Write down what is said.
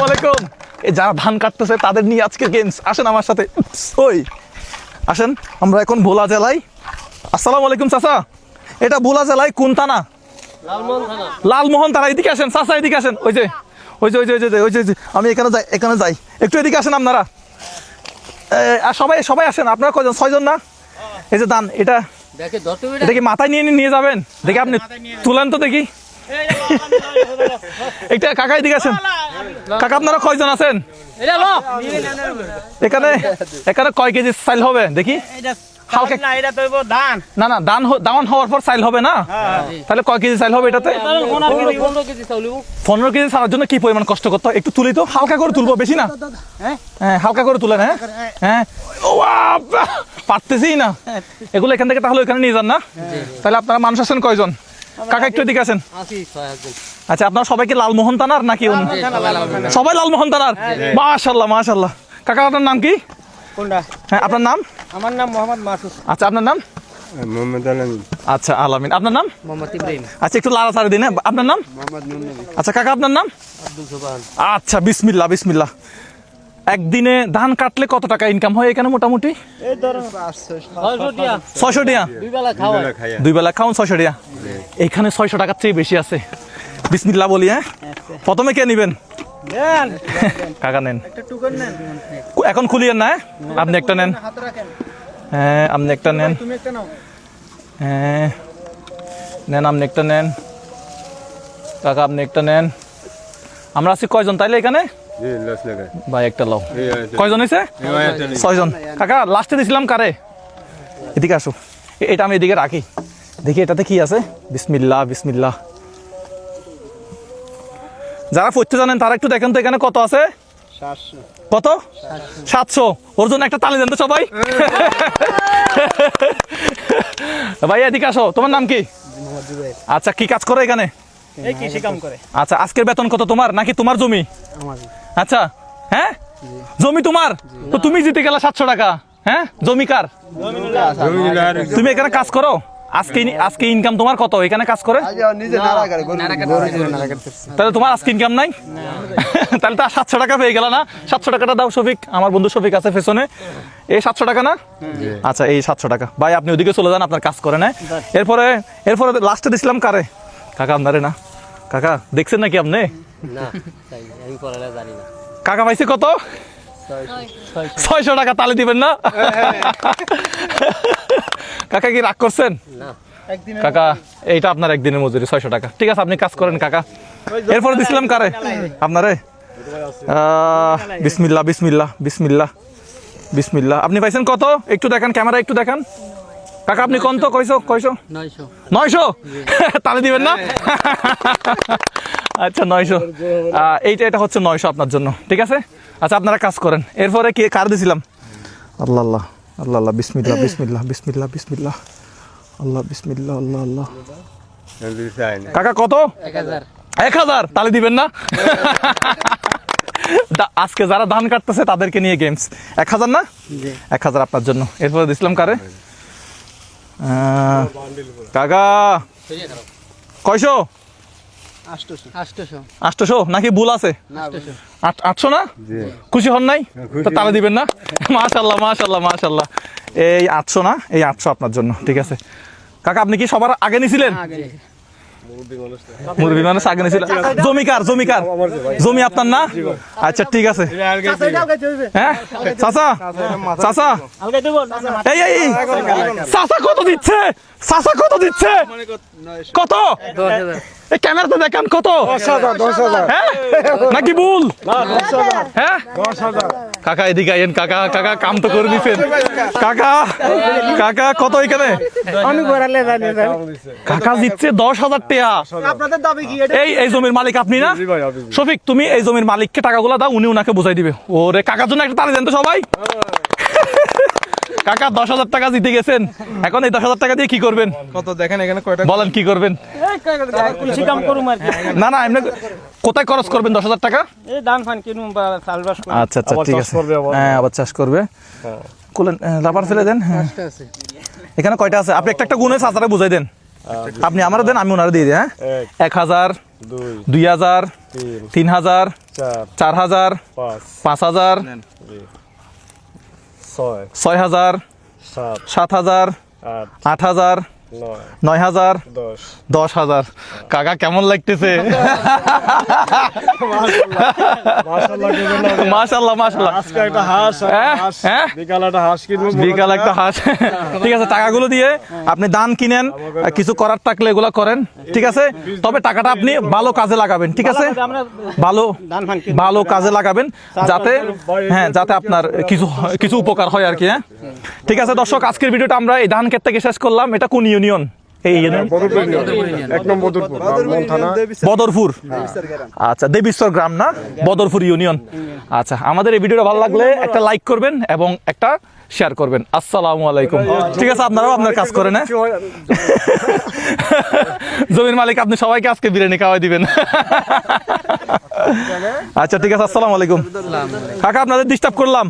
আলাইকুম। এই যারা ধান কাটতেছে তাদের নিয়ে আজকের গেমস। আসেন আমার সাথে, ওই আসেন। আমরা এখন ভোলা জেলায়। আসসালামু আলাইকুম চাচা, এটা ভোলা জেলায় কোন থানা? লালমোহন থানা। এদিকে আসেন চাচা, এদিকে আসেন। ওই যে ওই যে ওই যে ওই যে ওই যে আমি এখানে যাই একটু এদিকে আসেন আপনারা। সবাই সবাই আসেন। আপনারা কয়জন? 6 জন না? এই যে দান, এটা কি মাথায় নিয়ে যাবেন? দেখি আপনি তুলেন তো দেখি। এটা কাকা এদিকে আসেন। কাকা আপনারা কয়জন আছেন এখানে? এখানে কয় কেজি চাইল হবে দেখি? হালকা না না, দাওয়ান হওয়ার পর চাইল হবে না? তাহলে কয় কেজি চাইল হবে এটাতে? 15 কেজি চালার জন্য কি পরিমাণ কষ্ট করতে হয় একটু তুলি তো। হালকা করে তুলবো, বেশি না। হ্যাঁ হালকা করে তুলেন। হ্যাঁ হ্যাঁ, পারতেছি না এগুলো। এখান থেকে তাহলে ওইখানে নিয়ে যান না? তাহলে আপনারা মানুষ আছেন কয়জন? কাকা একটু এদিকে আছেন। আচ্ছা, আপনারা সবাই কি লালমোহন থানার নাকি? সবাই লালমোহন থানার। মাশাআল্লাহ মাশাআল্লাহ। কাকা আপনার নাম কি? হ্যাঁ আপনার নাম? আমার নাম মোহাম্মদ মাসুদ। আচ্ছা আপনার নাম? মোহাম্মদ আলামিন। আচ্ছা আলামিন। আপনার নাম? মোহাম্মদ ইব্রাহিম। আচ্ছা একটু লাড়াচাড়ি দিন। আপনার নাম? মোহাম্মদ নুরনবী। আচ্ছা কাকা আপনার নাম? আব্দুল সুবহান। আচ্ছা বিসমিল্লাহ বিসমিল্লাহ। একদিনে ধান কাটলে কত টাকা ইনকাম হয় এখানে মোটামুটি? এই ধরো 600 টাকা। 600 টাকা দুই বেলা খাওয়া। দুই বেলা খাওন 600 টাকা। এইখানে 600 টাকার চেয়ে বেশি আছে। বিসমিল্লাহ বলি। হ্যাঁ প্রথমে কে নিবেন? দেন কাকা নেন। একটা টুকন নেন। এখন খুলিয়েন না? আপনি একটা নেন। হাতে রাখেন। হ্যাঁ আপনি একটা নেন। তুমি একটা নাও। হ্যাঁ নেন, আপনি একটা নেন। কাকা আপনি একটা নেন। আমরা আছি কয়জন তাইলে এখানে? জি লস লাগা। ভাই একটা লাও। কয়জন হয়েছে? 6 জন। কাকা লাস্টে দিছিলাম কারে? এদিকে আসো। এটা আমি এদিকে রাখি, দেখি এটাতে কি আছে। বিসমিল্লাহ বিসমিল্লাহ। যারা পড়তে জানেন তারা একটু দেখেন তো এখানে কত আছে। 700। কত? 700। ওর জন্য একটা তালি দেন তো সবাই। ভাই এদিকে আসো। তোমার নাম কি? মোহাম্মদ জুবাইর। আচ্ছা কি কাজ করো এখানে? এই কৃষি কাম করে। আচ্ছা আজকের বেতন কত তোমার? নাকি তোমার জমি? আমার। আচ্ছা হ্যাঁ জমি তোমার, তো তুমি জিতে গেলা 700 টাকা। হ্যাঁ জমি কার? তুমি এখানে কাজ করো? আজকে ইনকাম তোমার কত এখানে কাজ করে? নিজে নাড়া করে তাহলে তোমার আজকে ইনকাম নাই? তাহলে তো 700 টাকা পেয়ে গেল না? 700 টাকাটা দাও শফিক, আমার বন্ধু শফিক আছে পেছনে। এই 700 টাকা না? আচ্ছা এই 700 টাকা। ভাই আপনি ওদিকে চলে যান, আপনার কাজ করে না। এরপরে লাস্টে দিছিলাম কারে? কাকা আপনারে না? কাকা দেখছেন নাকি আপনি? না আমি পড়ালে জানি না। কাকা পাইছে কত? 600 টাকা। তালে দিবেন না? কাকা কি রাগ করছেন? না কাকা এইটা আপনার একদিনের মজুরি 600 টাকা। ঠিক আছে আপনি কাজ করেন কাকা। এরপরে দিছিলাম কারে? আপনারে। বিসমিল্লাহ বিসমিল্লাহ বিসমিল্লাহ বিসমিল্লাহ। আপনি পাইছেন কত? একটু দেখান, ক্যামেরা একটু দেখান। কাকা আপনি কোন তো কইছো? 900। তালে দিবেন না? আচ্ছা 900। এটা হচ্ছে 900 আপনার জন্য। ঠিক আছে আচ্ছা আপনারা কাজ করেন। এরপরে কি কার দিছিলাম? আল্লাহ আল্লাহ আল্লাহ আল্লাহ বিসমিল্লাহ বিসমিল্লাহ বিসমিল্লাহ বিসমিল্লাহ আল্লাহ বিসমিল্লাহ আল্লাহ আল্লাহ। কাকা কত? 1000। তালে দিবেন না? আজকে যারা ধান কাটতেছে তাদেরকে নিয়ে গেমস। 1000 না? 1000 আপনার জন্য। এরপরে দিছিলাম কারে? কাকা কয়শো? 800 নাকি ভুল আছে? 800 না? খুশি হন নাই? তো তালে দিবেন না? মাশাআল্লাহ মাশাআল্লাহ মাশাআল্লাহ। এই 800 না? এই 800 আপনার জন্য। ঠিক আছে কাকা আপনি কি সবার আগে নিছিলেন? মুরব্বি মানুষ আগে নিছিলেন। জমিকার জমি আপনার না? আচ্ছা ঠিক আছে। হ্যাঁ চাচা চাচা এই চাচা কত দিচ্ছে? চাচা কত দিচ্ছে? কত? এই ক্যামেরাতে দেখান কত? 10,000। হ্যাঁ নাকি ভুল? হ্যাঁ কাকা এদিকে আইন। কাকা কাকা কাম তো করে দিচ্ছেন। কাকা কাকা কত এখানে? আমি পড়ালে জানি না। কাকা দিচ্ছে 10,000 টাকা। আপনাদের দাবি কি? এই জমির মালিক আপনি না? শফিক তুমি এই জমির মালিককে টাকাগুলো দাও, উনি উনাকে বুঝাই দিবে। ওরে কাকার জন্য একটা তালি দেন তো সবাই। কাকা 10,000 টাকা জিতে গেছেন। এখন এই 10,000 টাকা দিয়ে কি করবেন? কত দেখেন এখানে কয়টা? বলেন কি করবেন? কৃষি কাম করুম আর কি। না না এমনি কোথায় খরচ করবেন 10,000 টাকা? এই ধান ফান কিনুম বা চাষবাস করুম। আচ্ছা আচ্ছা ঠিক আছে। হ্যাঁ আবার চাষ করবে। লাবার ফেলে দেন। হ্যাঁ এখানে কয়টা আছে? আপনি একটা গুনে চাচারে বুঝাই দেন। আপনি আমারে দেন, আমি ওনারে দিয়ে দিই। হ্যাঁ 1000 2 2000 3 3000 4 4000 5 5000 6 6000 7 7000 8 8000 9 9000 10 10,000 কাকা কেমন লাগতেছে মাশাআল্লাহ কেমন মাশাআল্লাহ মাশাআল্লাহ আজকে একটা হাঁস হ্যাঁ বিকাল একটা হাঁস কিনবো বিকাল একটা হাঁস ঠিক আছে টাকাগুলো দিয়ে আপনি দান কিনেন কিছু করার থাকলে এগুলো করেন ঠিক আছে তবে টাকাটা আপনি ভালো কাজে লাগাবেন ঠিক আছে ভালো ধান ফান কিনুম ভালো কাজে লাগাবেন যাতে হ্যাঁ যাতে আপনার কিছু উপকার হয় আর কি হ্যাঁ ঠিক আছে দর্শক আজকের ভিডিওটা আমরা এই ধান ক্ষেত থেকে শেষ করলাম এটা কোন ইউনিয়ন এই ইউনিয়ন এক নম্বর বদরপুর রামমোহন থানা বদরপুর আচ্ছা দেবীশ্বর গ্রাম না বদরপুর ইউনিয়ন আচ্ছা আমাদের এই ভিডিওটা ভালো লাগলে একটা লাইক করবেন এবং একটা শেয়ার করবেন আসসালামু আলাইকুম ঠিক আছে আপনারাও আপনার কাজ করেন হ্যাঁ জমির মালিক আপনি সবাইকে আজকে বিরিয়ানি খাওয়াই দিবেন আচ্ছা ঠিক আছে আসসালামু আলাইকুম কাকা আপনাদের ডিস্টার্ব করলাম